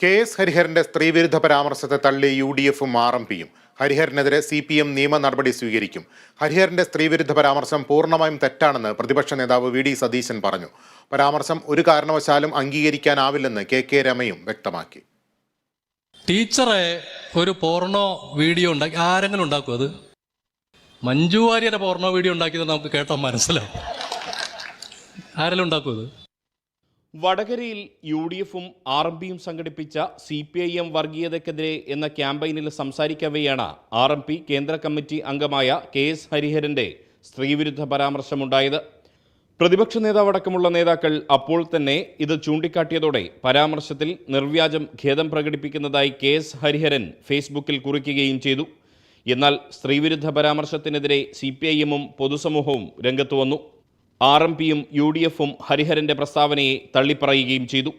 KS. ഹരിഹരന്റെ സ്ത്രീവിരുദ്ധ പരാമർശത്തെ തള്ളി UDF-ഉം RMPയും. ഹരിഹരനെതിരെ CPM നിയമ നടപടി സ്വീകരിക്കും. ഹരിഹരന്റെ സ്ത്രീവിരുദ്ധ പരാമർശം പൂർണ്ണമായും തെറ്റാണെന്ന് പ്രതിപക്ഷ നേതാവ് VD സതീശൻ പറഞ്ഞു. പരാമർശം ഒരു കാരണവശാലും അംഗീകരിക്കാനാവില്ലെന്ന് KK രമയും വ്യക്തമാക്കി. ടീച്ചറെ ഒരു പോർണോ വീഡിയോ ഉണ്ടാക്കി ആരെങ്കിലും ഉണ്ടാക്കും? അത് മഞ്ജു വാര്യരുടെ പോർണോ വീഡിയോ ഉണ്ടാക്കിയത് നമുക്ക് കേട്ടാൽ മനസ്സിലാവും. ആരെങ്കിലും ഉണ്ടാക്കും അത്? വടകരയിൽ UDF-ഉം RMPയും സംഘടിപ്പിച്ച CPIM വർഗീയതയ്ക്കെതിരെ എന്ന ക്യാമ്പയിനിൽ സംസാരിക്കവെയാണ് RMP കേന്ദ്ര കമ്മിറ്റി അംഗമായ KS ഹരിഹരന്റെ സ്ത്രീവിരുദ്ധ പരാമർശമുണ്ടായത്. പ്രതിപക്ഷ നേതാവടക്കമുള്ള നേതാക്കൾ അപ്പോൾ തന്നെ ഇത് ചൂണ്ടിക്കാട്ടിയതോടെ പരാമർശത്തിൽ നിർവ്യാജം ഖേദം പ്രകടിപ്പിക്കുന്നതായി KS ഹരിഹരൻ ഫേസ്ബുക്കിൽ കുറിക്കുകയും ചെയ്തു. എന്നാൽ സ്ത്രീവിരുദ്ധ പരാമർശത്തിനെതിരെ CPIM-ഉം പൊതുസമൂഹവും രംഗത്തു വന്നു. RMPയും UDF-ഉം ഹരിഹരന്റെ പ്രസ്താവനയെ തള്ളിപ്പറയുകയും ചെയ്തു.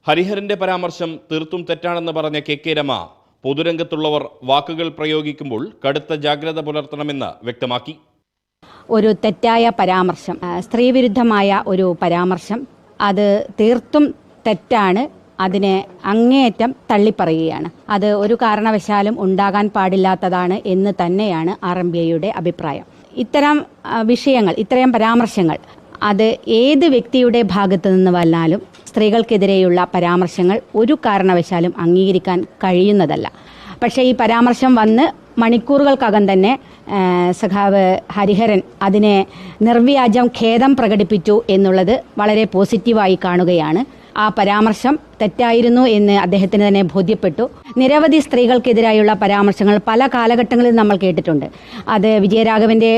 ഹരിഹരന്റെ പരാമർശം തീർത്തും തെറ്റാണെന്ന് പറഞ്ഞ KK രമ പൊതുരംഗത്തുള്ളവർ വാക്കുകൾ പ്രയോഗിക്കുമ്പോൾ കടുത്ത ജാഗ്രത പുലർത്തണമെന്ന് വ്യക്തമാക്കി. ഒരു തെറ്റായ പരാമർശം, സ്ത്രീവിരുദ്ധമായ ഒരു പരാമർശം, അത് തീർത്തും തെറ്റാണ്. അതിനെ അങ്ങേയറ്റം തള്ളിപ്പറയുകയാണ്. അത് ഒരു കാരണവശാലും ഉണ്ടാകാൻ പാടില്ലാത്തതാണ് എന്ന് തന്നെയാണ് RMPയുടെ അഭിപ്രായം. ഇത്തരം വിഷയങ്ങൾ, ഇത്തരം പരാമർശങ്ങൾ അത് ഏത് വ്യക്തിയുടെ ഭാഗത്തു നിന്ന് വന്നാലും സ്ത്രീകൾക്കെതിരെയുള്ള പരാമർശങ്ങൾ ഒരു കാരണവശാലും അംഗീകരിക്കാൻ കഴിയുന്നതല്ല. പക്ഷേ ഈ പരാമർശം വന്ന് മണിക്കൂറുകൾക്കകം തന്നെ സഖാവ് ഹരിഹരൻ അതിനെ നിർവ്യാജം ഖേദം പ്രകടിപ്പിച്ചു എന്നുള്ളത് വളരെ പോസിറ്റീവായി കാണുകയാണ്. ആ പരാമർശം തെറ്റായിരുന്നു എന്ന് അദ്ദേഹത്തിന് തന്നെ ബോധ്യപ്പെട്ടു. നിരവധി സ്ത്രീകൾക്കെതിരായുള്ള പരാമർശങ്ങൾ പല കാലഘട്ടങ്ങളിൽ നമ്മൾ കേട്ടിട്ടുണ്ട്. അത് വിജയരാഘവൻ്റെ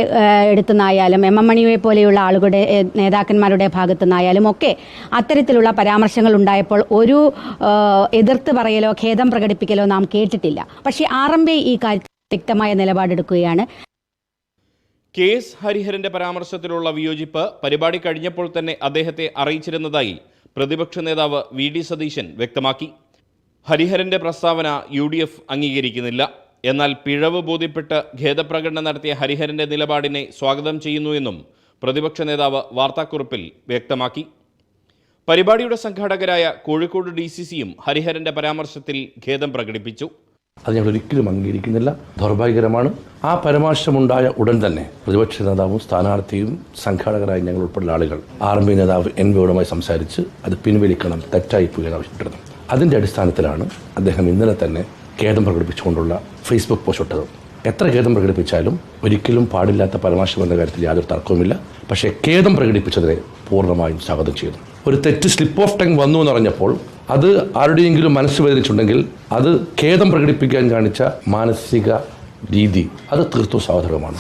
അടുത്തുനിന്നായാലും MM മണിയെ പോലെയുള്ള ആളുകളുടെ നേതാക്കന്മാരുടെ ഭാഗത്തുനിന്നായാലും ഒക്കെ അത്തരത്തിലുള്ള പരാമർശങ്ങൾ ഉണ്ടായപ്പോൾ ഒരു എതിർത്ത് പറയലോ ഖേദം പ്രകടിപ്പിക്കലോ നാം കേട്ടിട്ടില്ല. പക്ഷേ RMP ഈ കാര്യത്തിൽ വ്യക്തമായ നിലപാടെടുക്കുകയാണ്. KS ഹരിഹരന്റെ പരാമർശത്തിലുള്ള വിയോജിപ്പ് പരിപാടി കഴിഞ്ഞപ്പോൾ തന്നെ അദ്ദേഹത്തെ അറിയിച്ചിരുന്നതായി പ്രതിപക്ഷ നേതാവ് VD സതീശൻ വ്യക്തമാക്കി. ഹരിഹരന്റെ പ്രസ്താവന UDF അംഗീകരിക്കുന്നില്ല. എന്നാൽ പിഴവ് ബോധ്യപ്പെട്ട് ഖേദപ്രകടനം നടത്തിയ ഹരിഹരന്റെ നിലപാടിനെ സ്വാഗതം ചെയ്യുന്നുവെന്നും പ്രതിപക്ഷ നേതാവ് വാർത്താക്കുറിപ്പിൽ വ്യക്തമാക്കി. പരിപാടിയുടെ സംഘാടകരായ കോഴിക്കോട് DCC-യും ഹരിഹരന്റെ പരാമർശത്തിൽ ഖേദം പ്രകടിപ്പിച്ചു. അത് ഞങ്ങൾ ഒരിക്കലും അംഗീകരിക്കുന്നില്ല, ദൗർഭാഗ്യകരമാണ്. ആ പരാമർശമുണ്ടായ ഉടൻ തന്നെ പ്രതിപക്ഷ നേതാവും സ്ഥാനാർത്ഥിയും സംഘാടകരായ ഞങ്ങൾ ഉൾപ്പെടെയുള്ള ആളുകൾ RMP നേതാവ് NVയോടുമായി സംസാരിച്ച് അത് പിൻവലിക്കണം, തെറ്റായി പോയെന്ന് ആവശ്യപ്പെട്ടിരുന്നു. അതിൻ്റെ അടിസ്ഥാനത്തിലാണ് അദ്ദേഹം ഇന്നലെ തന്നെ ഖേദം പ്രകടിപ്പിച്ചുകൊണ്ടുള്ള ഫേസ്ബുക്ക് പോസ്റ്റ് ഇട്ടത്. എത്ര ഖേദം പ്രകടിപ്പിച്ചാലും ഒരിക്കലും പാടില്ലാത്ത പരാമർശം എന്ന കാര്യത്തിൽ യാതൊരു തർക്കവുമില്ല. പക്ഷേ ഖേദം പ്രകടിപ്പിച്ചതിനെ പൂർണ്ണമായും സ്വാഗതം ചെയ്തു. ഒരു തെറ്റ് സ്ലിപ്പ് ഓഫ് ടങ് വന്നു എന്നറിഞ്ഞപ്പോൾ അത് ആരുടെയെങ്കിലും മനസ്സ് വേദനിച്ചിട്ടുണ്ടെങ്കിൽ അത് ഖേദം പ്രകടിപ്പിക്കാൻ കാണിച്ച മാനസിക രീതി അത് തീർത്തും സ്വാഗതമാണ്.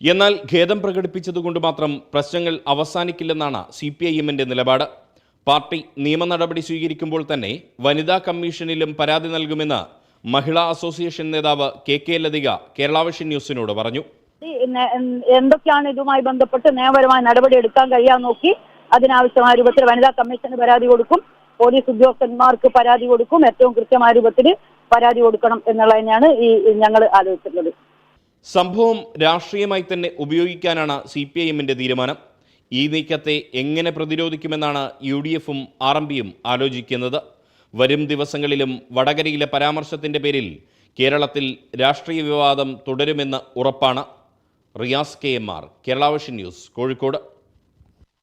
എന്നാൽ ഖേദം പ്രകടിപ്പിച്ചതുകൊണ്ട് മാത്രം പ്രശ്നങ്ങൾ അവസാനിക്കില്ലെന്നാണ് CPIM-ന്റെ നിലപാട്. പാർട്ടി നിയമ നടപടി സ്വീകരിക്കുമ്പോൾ തന്നെ വനിതാ കമ്മീഷനിലും പരാതി നൽകുമെന്ന് മഹിളാ അസോസിയേഷൻ നേതാവ് KK ലതിക കേരള വിഷൻ ന്യൂസിനോട് പറഞ്ഞു. എന്തൊക്കെയാണ് ഇതുമായി ബന്ധപ്പെട്ട് നിയമപരമായ നടപടി എടുക്കാൻ കഴിയാൻ നോക്കി അതിനാവശ്യമായ രൂപത്തിൽ വനിതാ കമ്മീഷന് പരാതി കൊടുക്കും, പോലീസ് ഉദ്യോഗസ്ഥന്മാർക്ക് പരാതി കൊടുക്കും, ഏറ്റവും കൃത്യമായ രൂപത്തിൽ പരാതി കൊടുക്കണം എന്നുള്ളത് തന്നെയാണ് ഞങ്ങൾ ആലോചിച്ചിട്ടുള്ളത്. സംഭവം രാഷ്ട്രീയമായി തന്നെ ഉപയോഗിക്കാനാണ് CPIM-ന്റെ തീരുമാനം. ഈ നീക്കത്തെ എങ്ങനെ പ്രതിരോധിക്കുമെന്നാണ് UDF-ഉം RMPയും ആലോചിക്കുന്നത്. വരും ദിവസങ്ങളിലും വടകരയിലെ പരാമർശത്തിന്റെ പേരിൽ കേരളത്തിൽ രാഷ്ട്രീയ വിവാദം തുടരുമെന്ന് ഉറപ്പാണ്. Riyas KMR, Kerala vision news, Kozhikode.